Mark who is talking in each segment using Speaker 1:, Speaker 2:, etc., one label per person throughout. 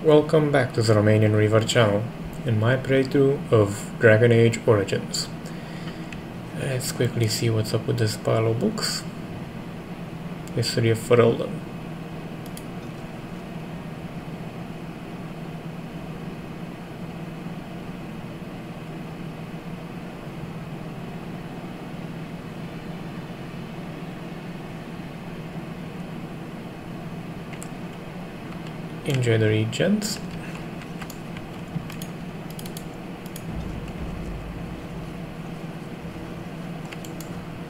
Speaker 1: Welcome back to the Romanian River channel in my playthrough of Dragon Age Origins. Let's quickly see what's up with this pile of books. History of Ferelden. Enjoy the read, gents.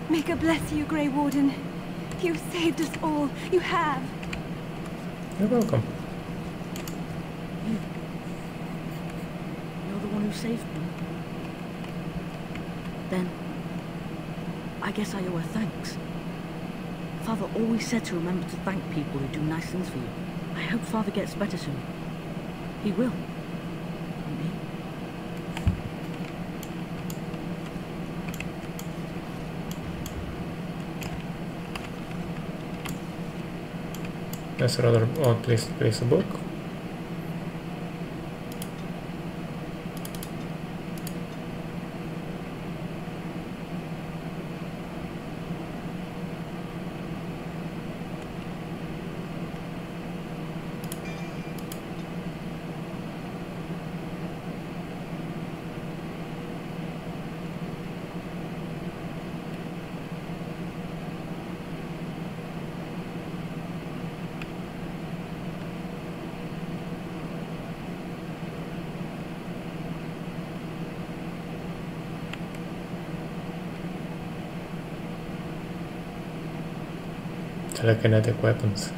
Speaker 2: May God bless you, Grey Warden. You've saved us all. You have.
Speaker 1: You're welcome.
Speaker 3: You're the one who saved me. Then, I guess I owe her thanks. Father always said to remember to thank people who do nice things for you. I hope Father gets better soon. He will. Won't he?
Speaker 1: That's a rather odd place to place a book. Telekinetic weapons.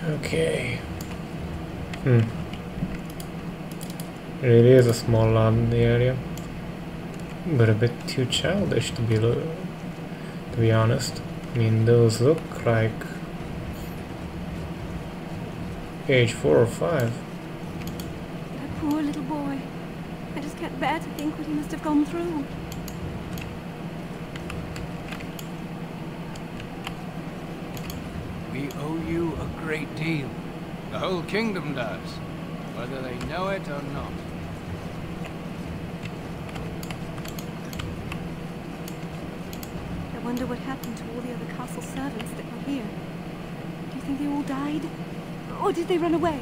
Speaker 1: Okay. It really is a small lot in the area, but a bit too childish to be honest. I mean, those look like age 4 or 5.
Speaker 2: That poor little boy. I just can't bear to think what he must have gone through.
Speaker 4: We owe you a great deal. The whole kingdom does, whether they know it or not.
Speaker 2: I wonder what happened to all the other castle servants that were here. Do you think they all died? Or did they run away?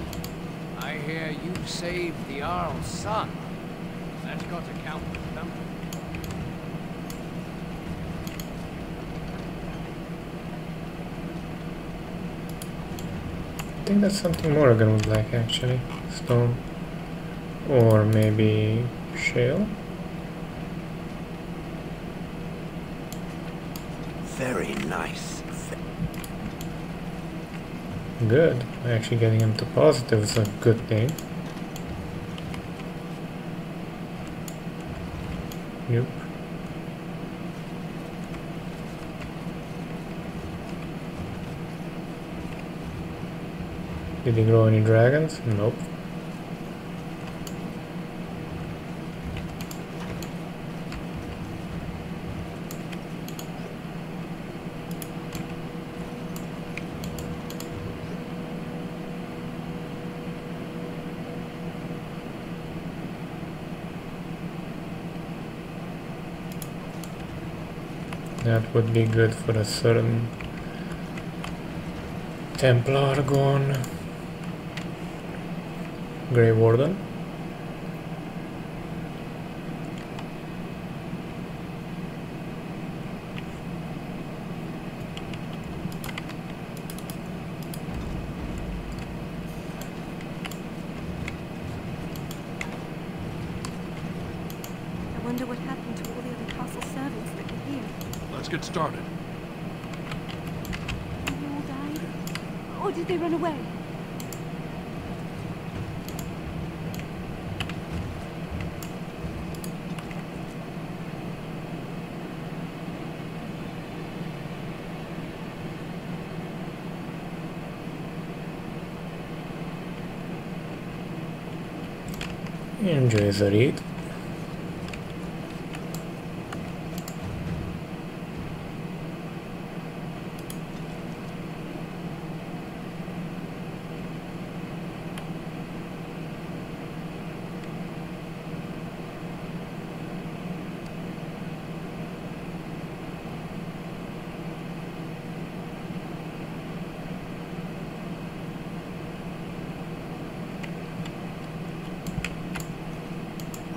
Speaker 4: I hear you saved the Jarl's son. That's got to count for something.
Speaker 1: I think that's something Morrigan would like, actually. Stone. Or maybe shale?
Speaker 5: Very nice.
Speaker 1: Good. Actually getting him to positive is a good thing. Yep. Did he grow any dragons? Nope. That would be good for a certain Templar gone. Grey Warden.
Speaker 2: I wonder what happened to all the other castle servants that were here.
Speaker 6: Let's get started.
Speaker 2: Did they all died? Or did they run away?
Speaker 1: Enjoy the read.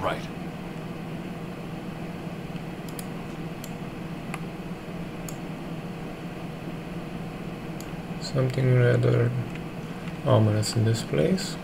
Speaker 4: Right.
Speaker 1: Something rather ominous in this place.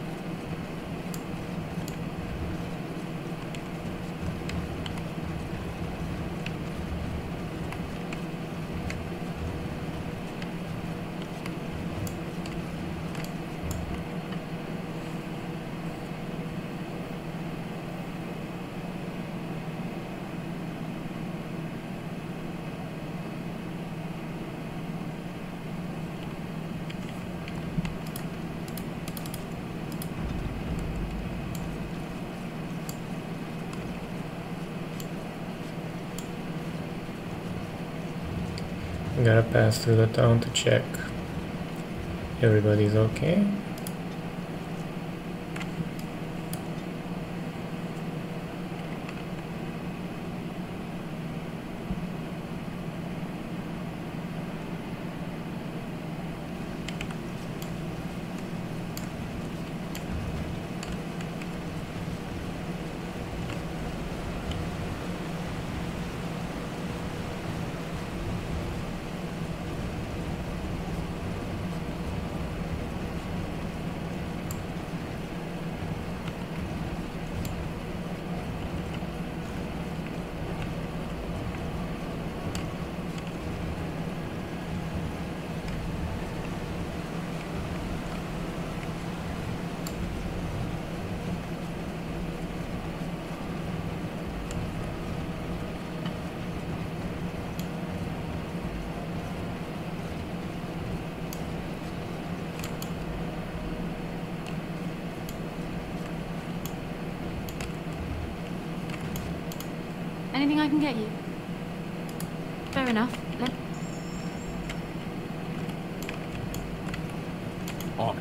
Speaker 1: Gotta pass through the town to check everybody's okay.
Speaker 2: Anything I can get you? Fair enough.
Speaker 4: On.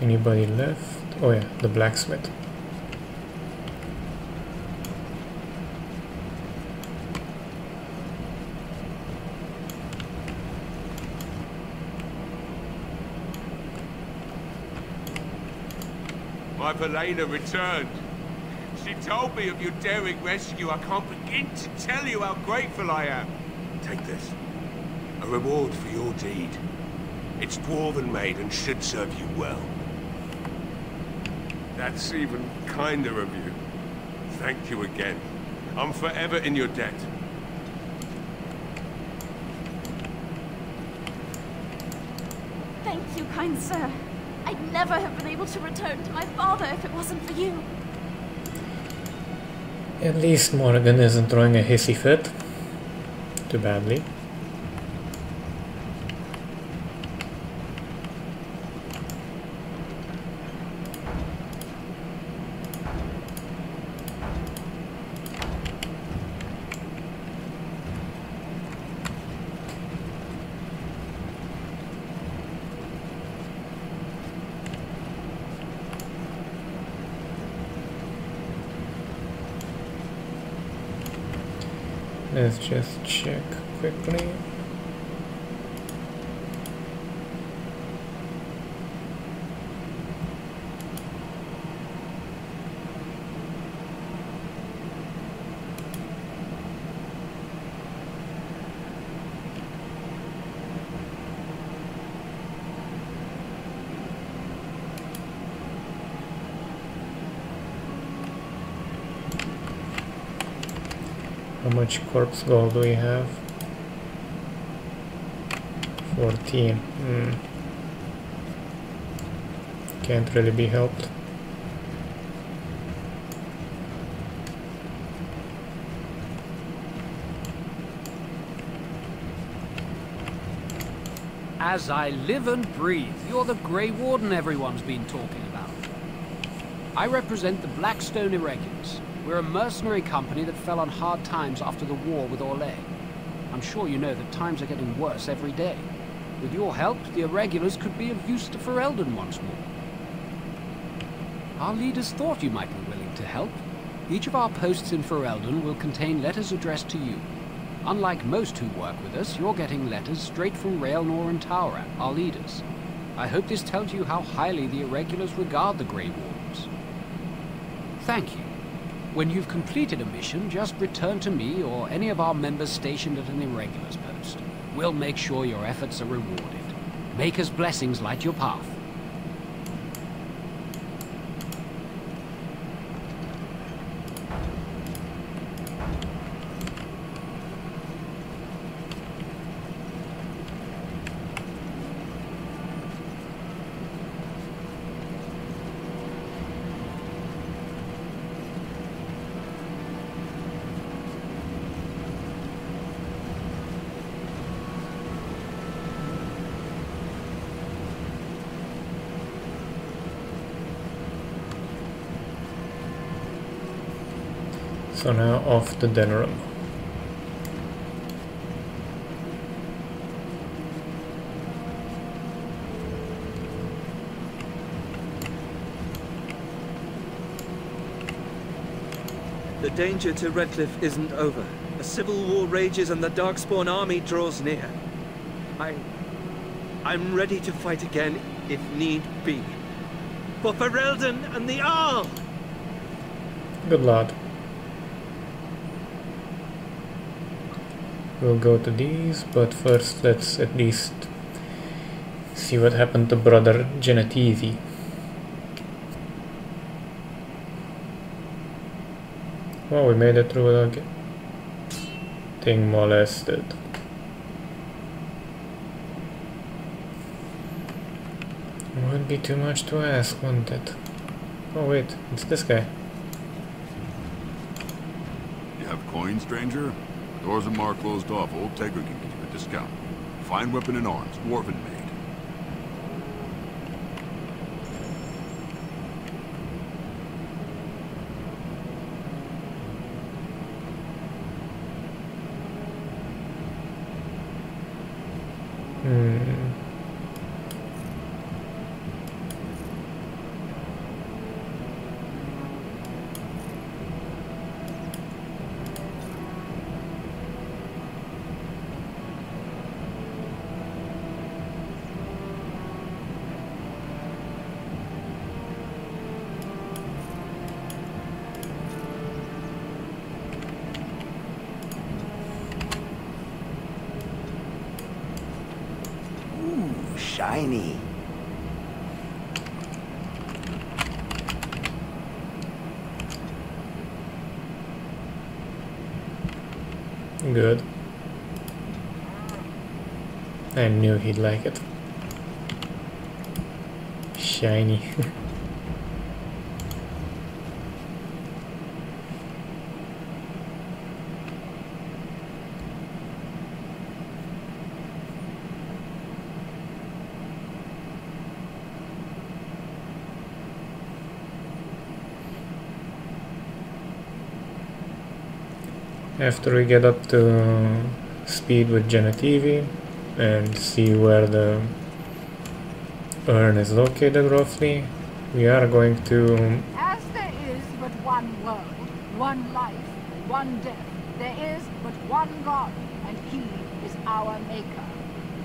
Speaker 1: Anybody left? Oh yeah, the blacksmith.
Speaker 6: My Velena returned. She told me of your daring rescue. I can't begin to tell you how grateful I am. Take this. A reward for your deed. It's dwarven made and should serve you well. That's even kinder of you. Thank you again. I'm forever in your debt.
Speaker 2: Thank you, kind sir. I'd never have been able to return to my father if it wasn't for you.
Speaker 1: At least Morgan isn't throwing a hissy fit. Too badly. Let's just check quickly. How much corpse gold do we have? 14. Can't really be helped.
Speaker 7: As I live and breathe, you're the Grey Warden everyone's been talking about. I represent the Blackstone Irregulars. We're a mercenary company that fell on hard times after the war with Orlais. I'm sure you know that times are getting worse every day. With your help, the Irregulars could be of use to Ferelden once more. Our leaders thought you might be willing to help. Each of our posts in Ferelden will contain letters addressed to you. Unlike most who work with us, you're getting letters straight from Raelnor and Taurat, our leaders. I hope this tells you how highly the Irregulars regard the Grey Wardens. Thank you. When you've completed a mission, just return to me or any of our members stationed at an Irregulars post. We'll make sure your efforts are rewarded. Maker's blessings light your path.
Speaker 1: So now off to Denram.
Speaker 8: The danger to Redcliffe isn't over. A civil war rages and the Darkspawn army draws near. I'm ready to fight again, if need be. For Ferelden and the Arl!
Speaker 1: Good lad. We'll go to these, but first let's at least see what happened to brother Genetivi. Oh, we made it through the thing molested. Wouldn't be too much to ask, wouldn't it? Oh wait, it's this guy.
Speaker 9: You have coin, stranger? Doors and Mar closed off. Old Tegra can give you a discount. Fine weapon and arms, dwarven made.
Speaker 5: Shiny.
Speaker 1: Good. I knew he'd like it. Shiny. After we get up to speed with Genetivi and see where the urn is located roughly, we are going to...
Speaker 10: As there is but one world, one life, one death, there is but one God, and He is our Maker.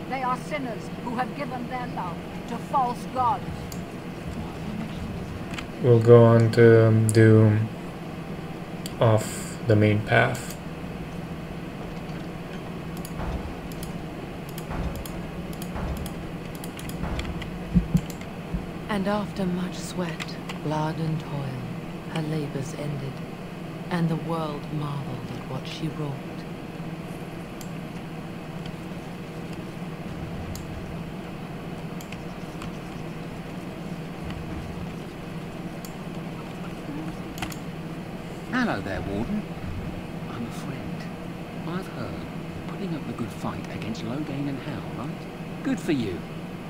Speaker 10: They are sinners who have given their love to false gods.
Speaker 1: We'll go on to do off the main path.
Speaker 11: And after much sweat, blood and toil, her labors ended, and the world marveled at what she wrought.
Speaker 12: Hello there, Warden. I'm a friend. I've heard you're putting up a good fight against Loghain and Howe, right?
Speaker 7: Good for you.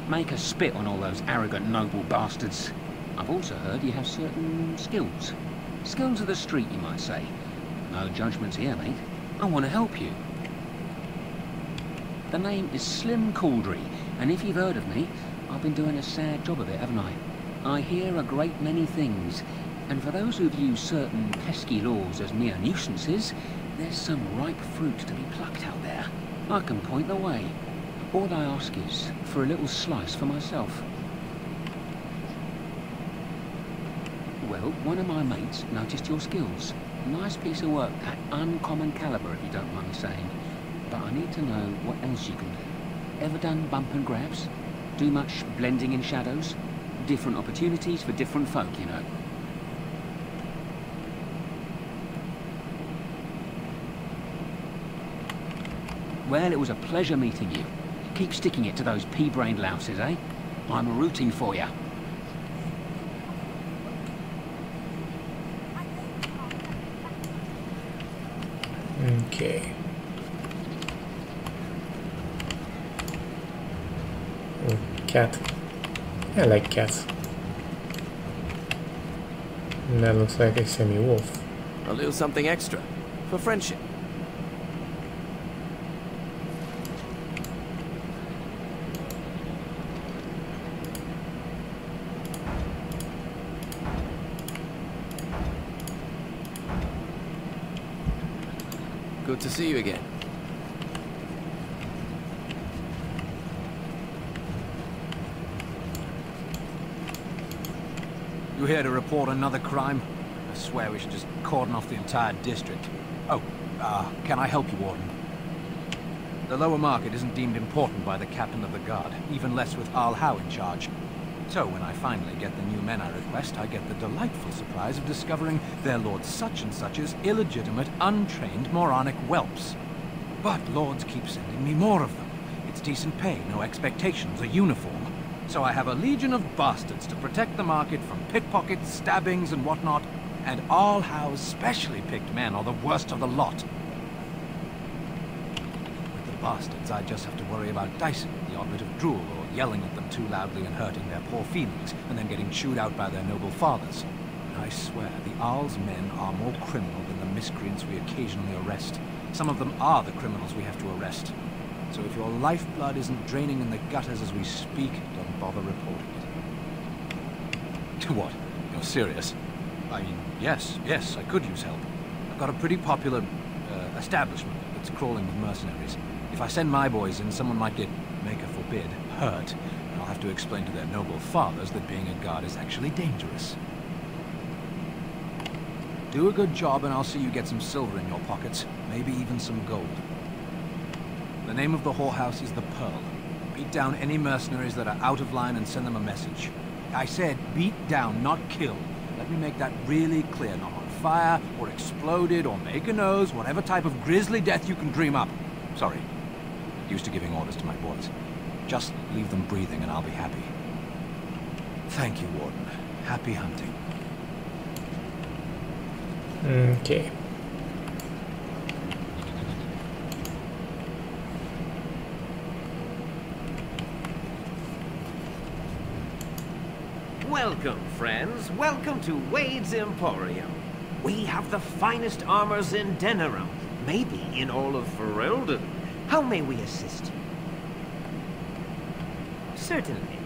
Speaker 7: Make a spit on all those arrogant noble bastards. I've also heard you have certain skills. Skills of the street, you might say. No judgments here, mate. I want to help you. The name is Slim Cauldry, and if you've heard of me, I've been doing a sad job of it, haven't I? I hear a great many things, and for those who view certain pesky laws as mere nuisances, there's some ripe fruit to be plucked out there. I can point the way. All I ask is for a little slice for myself. Well, one of my mates noticed your skills. Nice piece of work, that uncommon caliber, if you don't mind me saying. But I need to know what else you can do. Ever done bump and grabs? Do much blending in shadows? Different opportunities for different folk, you know. Well, it was a pleasure meeting you. Keep sticking it to those pea-brained louses, eh? I'm rooting for you.
Speaker 1: Okay. Oh, cat. I like cats. And that looks like a semi-wolf.
Speaker 5: I'll do something extra. For friendship. Good to see you again.
Speaker 12: You here to report another crime? I swear we should just cordon off the entire district. Oh, can I help you, Warden? The lower market isn't deemed important by the captain of the guard, even less with Al Howe in charge. So when I finally get the new men I request, I get the delightful surprise of discovering their Lord Such-and-Such's illegitimate, untrained, moronic whelps. But lords keep sending me more of them. It's decent pay, no expectations, a uniform. So I have a legion of bastards to protect the market from pickpockets, stabbings, and whatnot, and Al Howe's specially picked men are the worst of the lot. With the bastards, I just have to worry about Dyson, the odd bit of drool, or yelling at them too loudly and hurting their poor feelings, and then getting chewed out by their noble fathers. And I swear, the Arl's men are more criminal than the miscreants we occasionally arrest. Some of them are the criminals we have to arrest. So if your lifeblood isn't draining in the gutters as we speak, don't bother reporting it. What? You're serious? I mean, yes, I could use help. I've got a pretty popular establishment that's crawling with mercenaries. If I send my boys in, someone might get, maker forbid, hurt. And I'll have to explain to their noble fathers that being a guard is actually dangerous. Do a good job and I'll see you get some silver in your pockets. Maybe even some gold. The name of the whorehouse is the Pearl. Beat down any mercenaries that are out of line and send them a message. I said beat down, not kill. Let me make that really clear. Not on fire, or exploded, or make a nose, whatever type of grisly death you can dream up. Sorry. Used to giving orders to my boys. Just leave them breathing and I'll be happy. Thank you, Warden. Happy hunting.
Speaker 1: Okay.
Speaker 13: Welcome, friends. Welcome to Wade's Emporium. We have the finest armors in Denerim, maybe in all of Ferelden. How may we assist you? Certainly.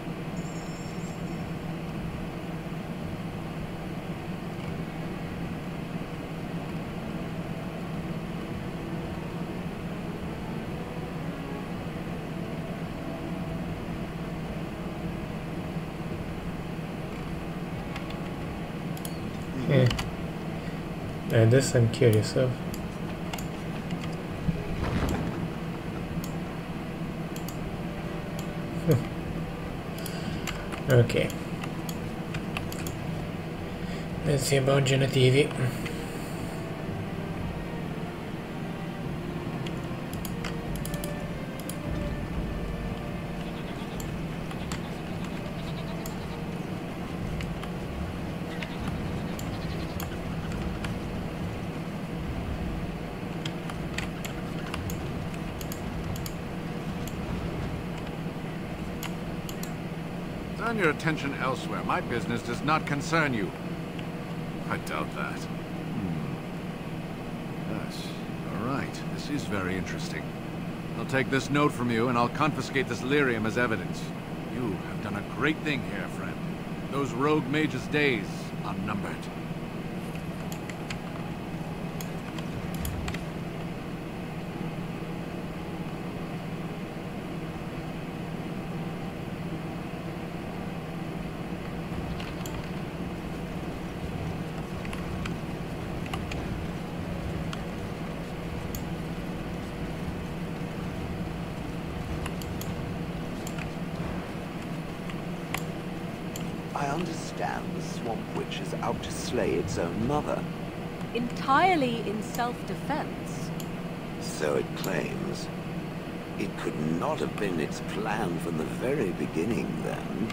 Speaker 1: This I'm curious of. Okay. Let's see about Genetivi.
Speaker 9: Turn your attention elsewhere. My business does not concern you. I doubt that. Yes. All right. This is very interesting. I'll take this note from you, and I'll confiscate this lyrium as evidence. You have done a great thing here, friend. Those rogue mages' days are numbered.
Speaker 14: I understand the Swamp Witch is out to slay its own mother.
Speaker 2: Entirely in self-defense.
Speaker 14: So it claims. It could not have been its plan from the very beginning, then.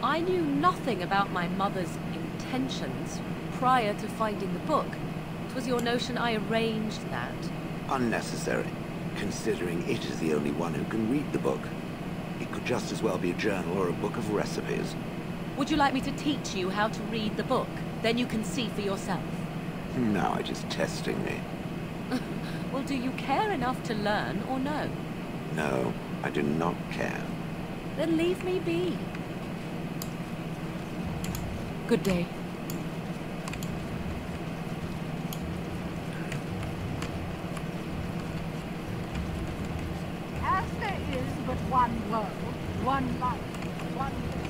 Speaker 2: I knew nothing about my mother's intentions prior to finding the book. It was your notion I arranged that.
Speaker 14: Unnecessary, considering it is the only one who can read the book. It could just as well be a journal or a book of recipes.
Speaker 2: Would you like me to teach you how to read the book? Then you can see for yourself.
Speaker 14: Now you're just testing me.
Speaker 2: Well, do you care enough to learn or no?
Speaker 14: No, I do not care.
Speaker 2: Then leave me be.
Speaker 11: Good day.
Speaker 10: As there is but one world, one life, one death.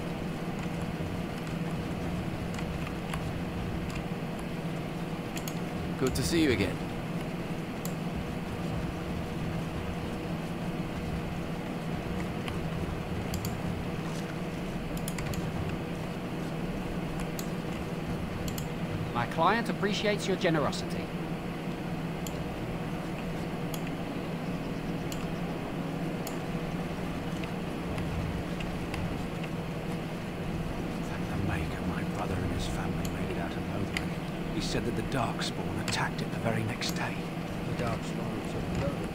Speaker 5: Good to see you again.
Speaker 7: My client appreciates your generosity.
Speaker 12: Thank the Maker, my brother and his family made it out of Lothringen. He said that the Darkspawn attacked it the very next day.
Speaker 15: The Darkspawn took Lothringen.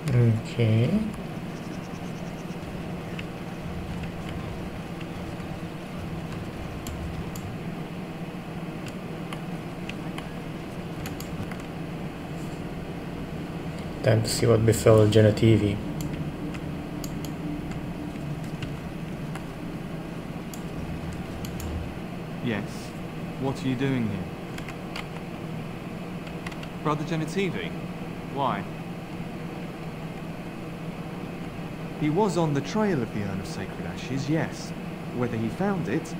Speaker 1: Okay. Time to see what befell Genetivi.
Speaker 16: Yes. What are you doing here? Brother Genetivi? Why? He was on the trail of the Urn of Sacred Ashes, yes. Whether he found it,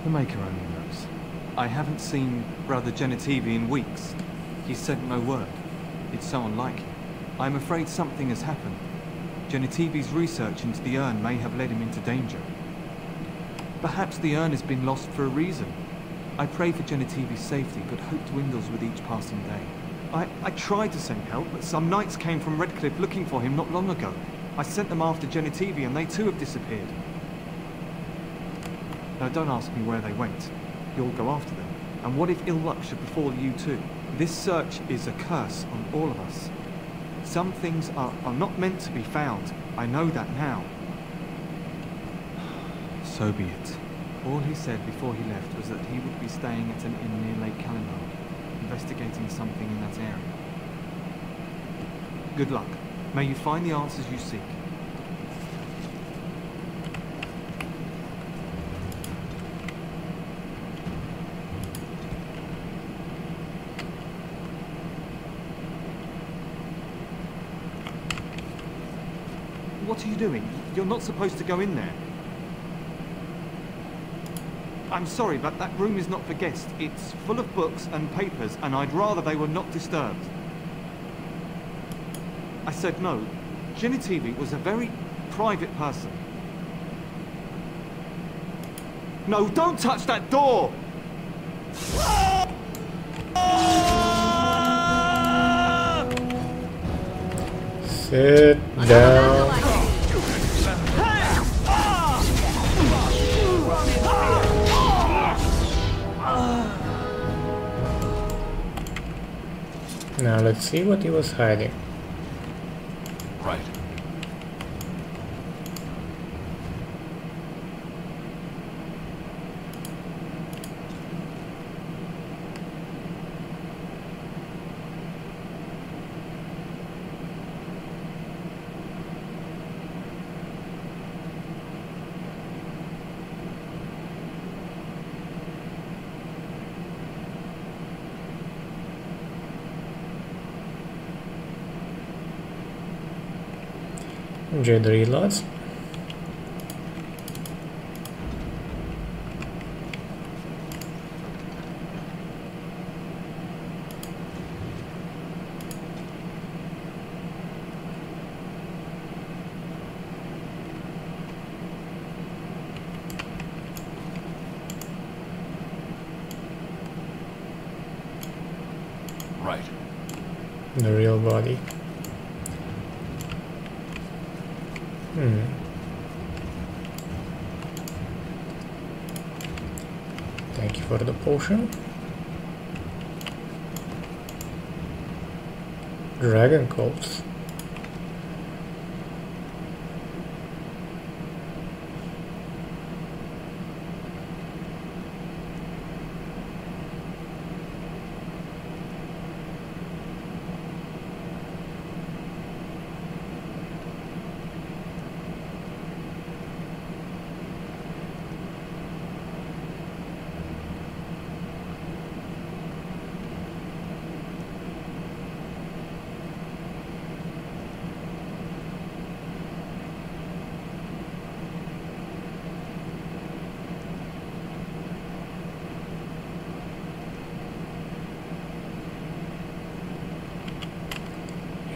Speaker 16: the Maker only knows. I haven't seen Brother Genetivi in weeks. He said no word. It's so unlike him. I'm afraid something has happened. Genetivi's research into the urn may have led him into danger. Perhaps the urn has been lost for a reason. I pray for Genetivi's safety, but hope dwindles with each passing day. I tried to send help, but some knights came from Redcliffe looking for him not long ago. I sent them after Genetivi, and they too have disappeared. Now don't ask me where they went. You'll go after them. And what if ill luck should befall you too? This search is a curse on all of us. Some things are not meant to be found. I know that now. So be it. All he said before he left was that he would be staying at an inn near Lake Kalinard, investigating something in that area. Good luck. May you find the answers you seek. What are you doing? You're not supposed to go in there. I'm sorry, but that room is not for guests. It's full of books and papers, and I'd rather they were not disturbed. I said no. Genetivi was a very private person. No, don't touch that door!
Speaker 1: Sit down. Now let's see what he was hiding.
Speaker 9: Right.
Speaker 1: Enjoy the reloads.
Speaker 9: Right.
Speaker 1: The real body. Thank you for the potion. Dragon coats.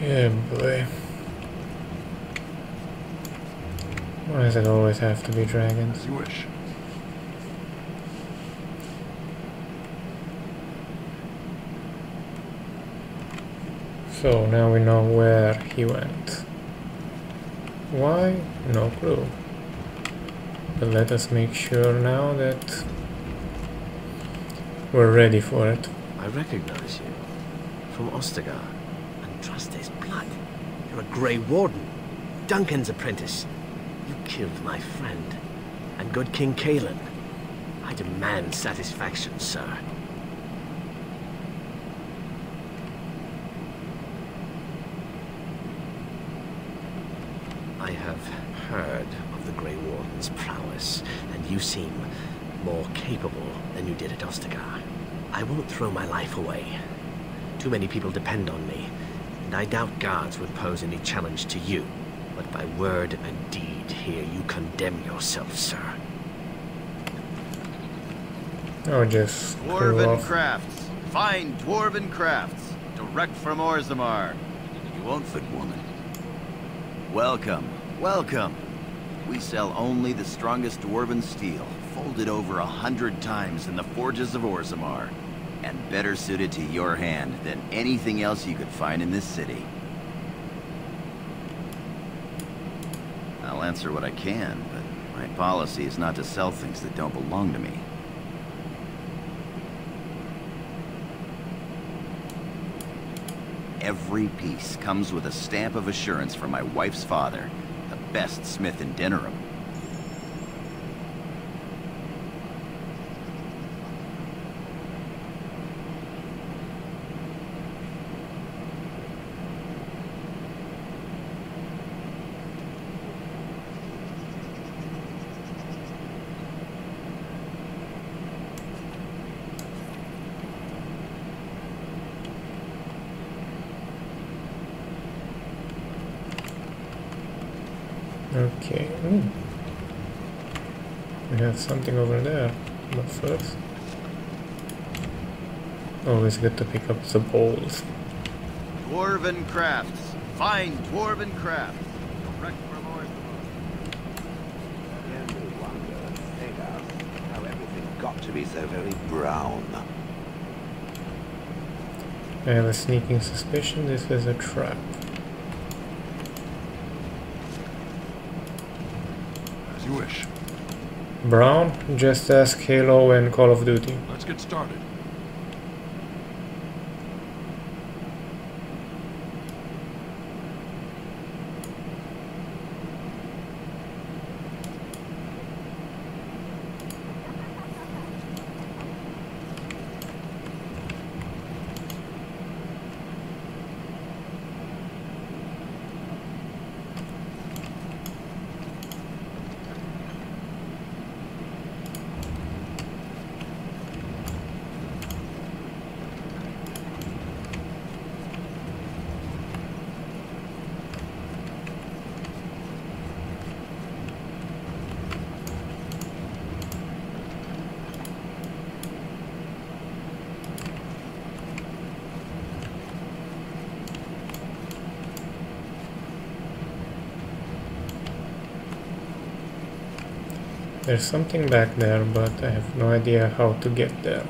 Speaker 1: Yeah, boy. Why does it always have to be dragons?
Speaker 9: As you wish.
Speaker 1: So now we know where he went. Why? No clue. But let us make sure now that we're ready for it.
Speaker 17: I recognize you from Ostagar. Trust his blood. You're a Grey Warden, Duncan's apprentice. You killed my friend, and good King Cailan. I demand satisfaction, sir. I have heard of the Grey Warden's prowess, and you seem more capable than you did at Ostagar. I won't throw my life away. Too many people depend on me. I doubt guards would pose any challenge to you, but by word and deed here you condemn yourself, sir.
Speaker 1: Oh, just
Speaker 18: Dwarven crafts. Fine dwarven crafts. Direct from Orzammar. You won't fit, woman. Welcome, welcome. We sell only the strongest dwarven steel, folded over 100 times in the forges of Orzammar. And better suited to your hand than anything else you could find in this city. I'll answer what I can, but my policy is not to sell things that don't belong to me. Every piece comes with a stamp of assurance from my wife's father, the best smith in Denerim.
Speaker 1: Okay. Ooh. We have something over there, but first, always good to pick up the bowls.
Speaker 18: Dwarven crafts. Fine dwarven crafts. Direct from Orzammar.
Speaker 14: I wonder, Ada, how everything got to be so very brown.
Speaker 1: I have a sneaking suspicion this is a trap.
Speaker 9: As you wish.
Speaker 1: Brown? Just ask Halo and Call of Duty.
Speaker 9: Let's get started.
Speaker 1: There's something back there, but I have no idea how to get there.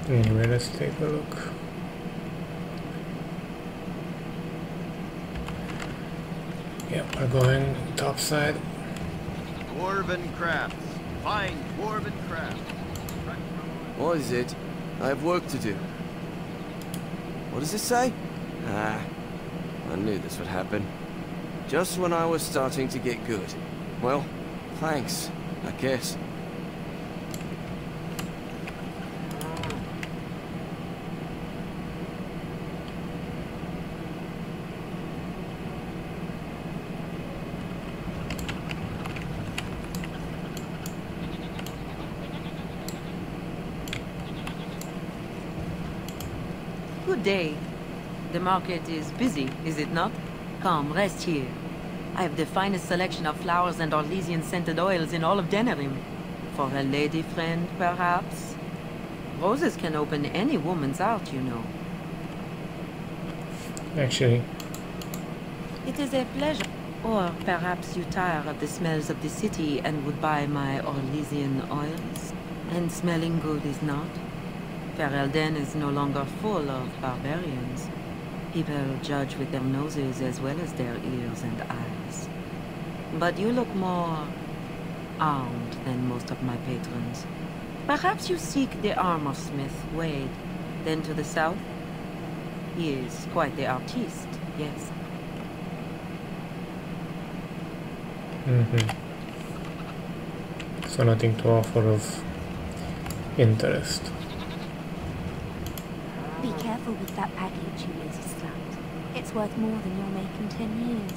Speaker 1: Anyway, let's take a look. Yep, we're going top side.
Speaker 18: Dwarven crafts. Find dwarven crafts.
Speaker 5: What is it? I have work to do. What does it say? Ah, I knew this would happen. Just when I was starting to get good. Well, thanks, I guess.
Speaker 11: Good day. The market is busy, is it not? Come, rest here. I have the finest selection of flowers and Orlesian scented oils in all of Denerim. For a lady friend, perhaps? Roses can open any woman's heart, you know.
Speaker 1: Actually.
Speaker 11: It is a pleasure. Or perhaps you tire of the smells of the city and would buy my Orlesian oils? And smelling good is not? Ferelden is no longer full of barbarians. People judge with their noses as well as their ears and eyes. But you look more armed than most of my patrons. Perhaps you seek the armor smith, Wade. Then to the south? He is quite the artiste, yes.
Speaker 1: So nothing to offer of interest.
Speaker 19: Be careful with that package, you lazy slut. It's worth more than you'll make in 10 years.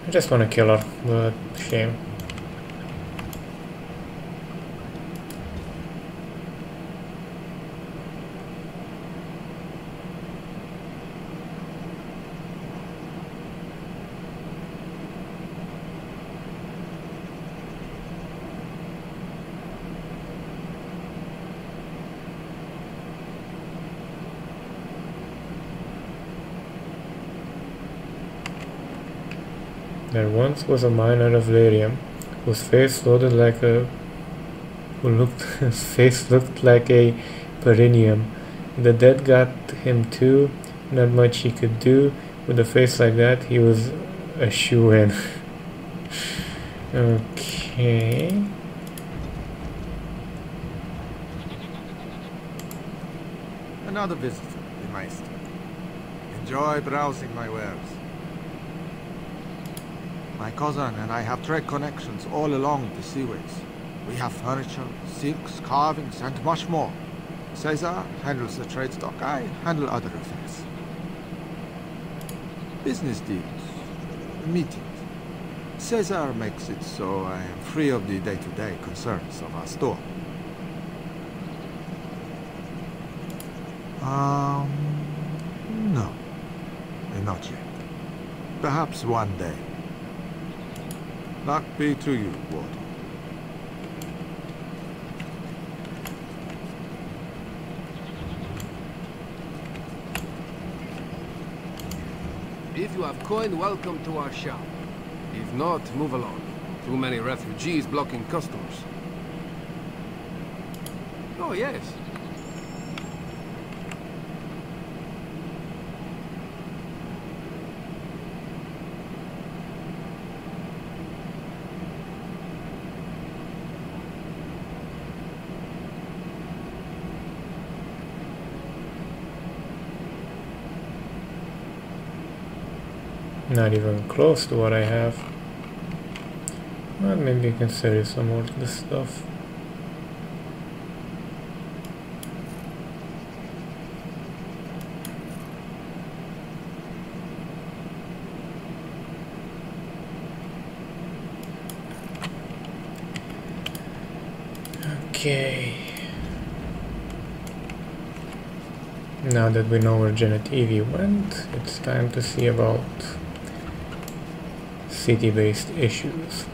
Speaker 1: I just want to kill her, but shame. There once was a miner of Larium whose face looked like a perineum. The dead got him too. Not much he could do. With a face like that, he was a shoo-in. Okay.
Speaker 15: Another visitor, the Meister. Enjoy browsing my wares. My cousin and I have trade connections all along the seaways. We have furniture, silks, carvings, and much more. Caesar handles the trade stock. I handle other affairs. Business deals, meetings. Caesar makes it so I am free of the day-to-day concerns of our store. No. Not yet. Perhaps one day. Luck be to you, Ward.
Speaker 20: If you have coin, welcome to our shop. If not, move along. Too many refugees blocking customers. Oh, yes.
Speaker 1: Not even close to what I have. Well, maybe I can sell you some more of this stuff. Okay. Now that we know where Genevieve went, it's time to see about city-based issues.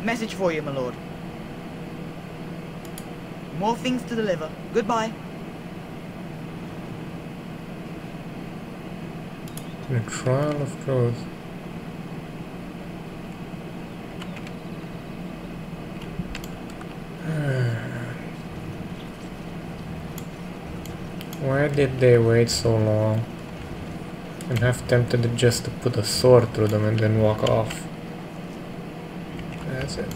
Speaker 21: Message for you, my lord. More things to deliver. Goodbye.
Speaker 1: The trial of truth. Why did they wait so long? I'm half tempted just to put a sword through them and then walk off. That's it.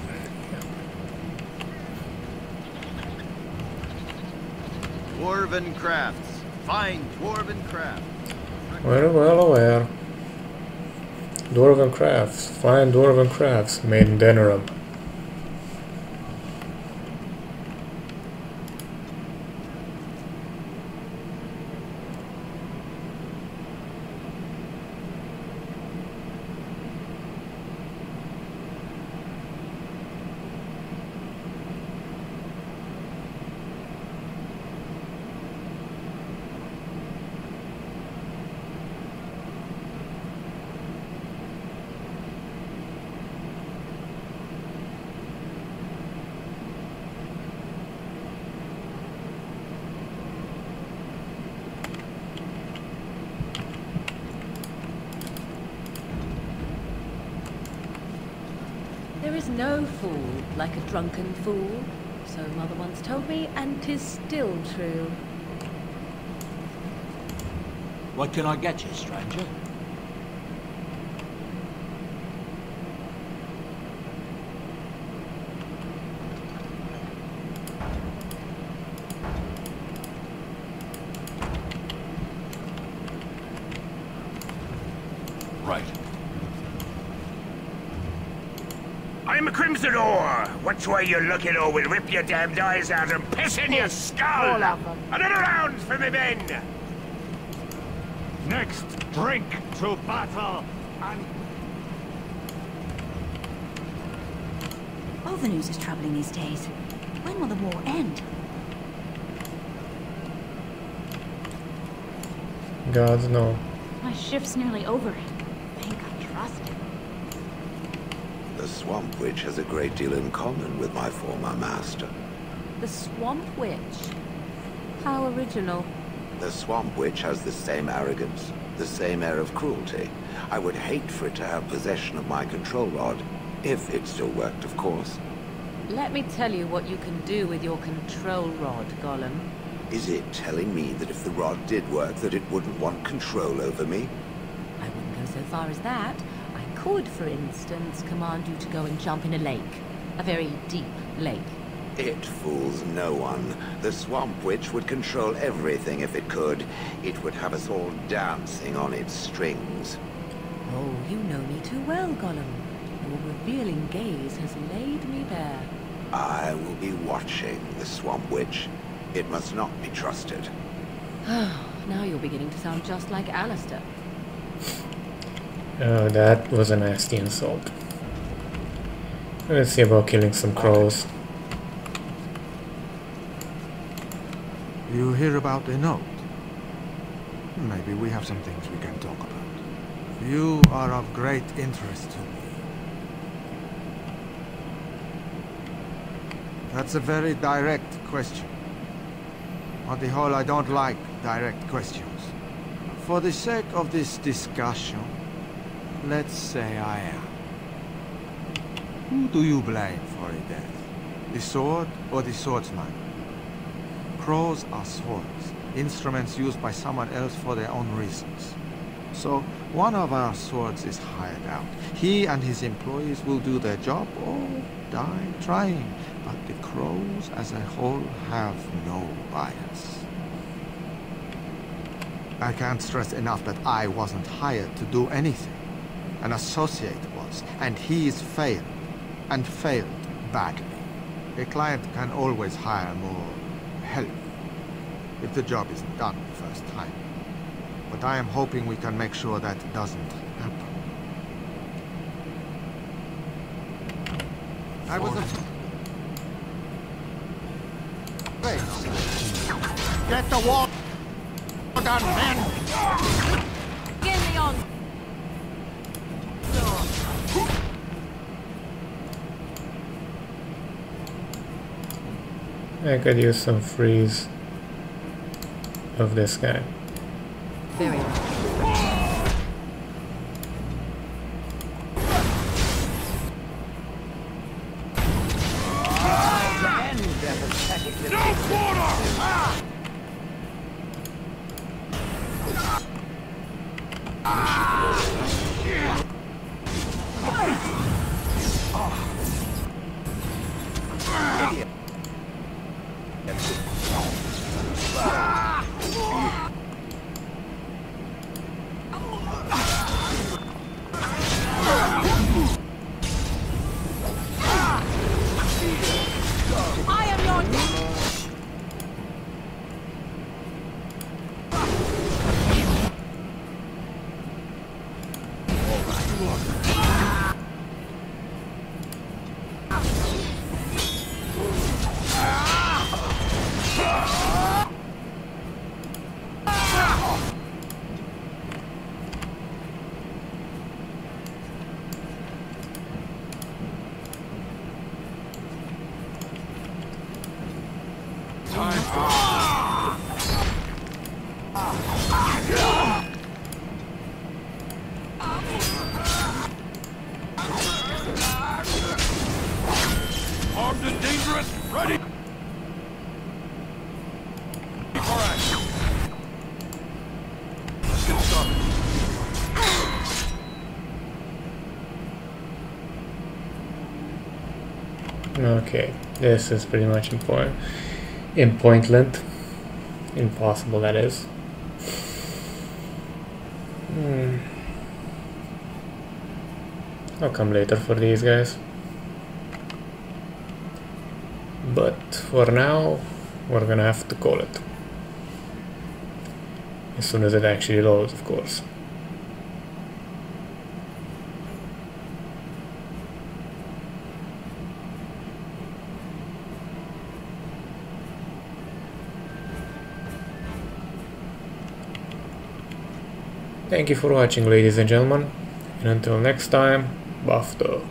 Speaker 18: Dwarven crafts. Fine dwarven crafts.
Speaker 1: Very well aware. Dwarven crafts. Fine dwarven crafts made in Denerim.
Speaker 2: There is no fool like a drunken fool, so Mother once told me, and 'tis still true.
Speaker 22: What can I get you, stranger? Right.
Speaker 6: I'm a Crimson Ore. Which way you're looking, or we'll rip your damned eyes out and piss in your skull.
Speaker 10: All of them.
Speaker 6: Another round for me men.
Speaker 22: Next, drink to battle and...
Speaker 23: All the news is troubling these days. When will the war end?
Speaker 1: God, no.
Speaker 23: My shift's nearly over. Think I trust him.
Speaker 14: The Swamp Witch has a great deal in common with my former master.
Speaker 2: The Swamp Witch? How original.
Speaker 14: The Swamp Witch has the same arrogance, the same air of cruelty. I would hate for it to have possession of my control rod, if it still worked, of course.
Speaker 2: Let me tell you what you can do with your control rod, Gollum.
Speaker 14: Is it telling me that if the rod did work, that it wouldn't want control over me?
Speaker 2: I wouldn't go so far as that. I could, for instance, command you to go and jump in a lake. A very deep lake.
Speaker 14: It fools no one. The Swamp Witch would control everything if it could. It would have us all dancing on its strings.
Speaker 2: Oh, you know me too well, Gollum. Your revealing gaze has laid me bare.
Speaker 14: I will be watching the Swamp Witch. It must not be trusted.
Speaker 2: Now you're beginning to sound just like Alistair.
Speaker 1: Oh, that was a nasty insult. Let's see about killing some crows.
Speaker 15: You hear about the note? Maybe we have some things we can talk about. You are of great interest to me. That's a very direct question. On the whole, I don't like direct questions. For the sake of this discussion, let's say I am. Who do you blame for a death? The sword or the swordsman? Crows are swords, instruments used by someone else for their own reasons. So, one of our swords is hired out. He and his employees will do their job or die trying. But the crows as a whole have no bias. I can't stress enough that I wasn't hired to do anything. An associate was, and he's failed. And failed badly. A client can always hire more help if the job isn't done the first time. But I am hoping we can make sure that doesn't happen.
Speaker 22: face. Get the wall done, men!
Speaker 2: Get me on!
Speaker 1: I could use some freeze of this guy.
Speaker 2: Very well.
Speaker 22: Armed and dangerous, ready! For action! Let's get started.
Speaker 1: Okay, this is pretty much in point length. Impossible, that is. I'll come later for these guys. But for now, we're gonna have to call it. As soon as it actually loads, of course. Thank you for watching, ladies and gentlemen, and until next time, bafta.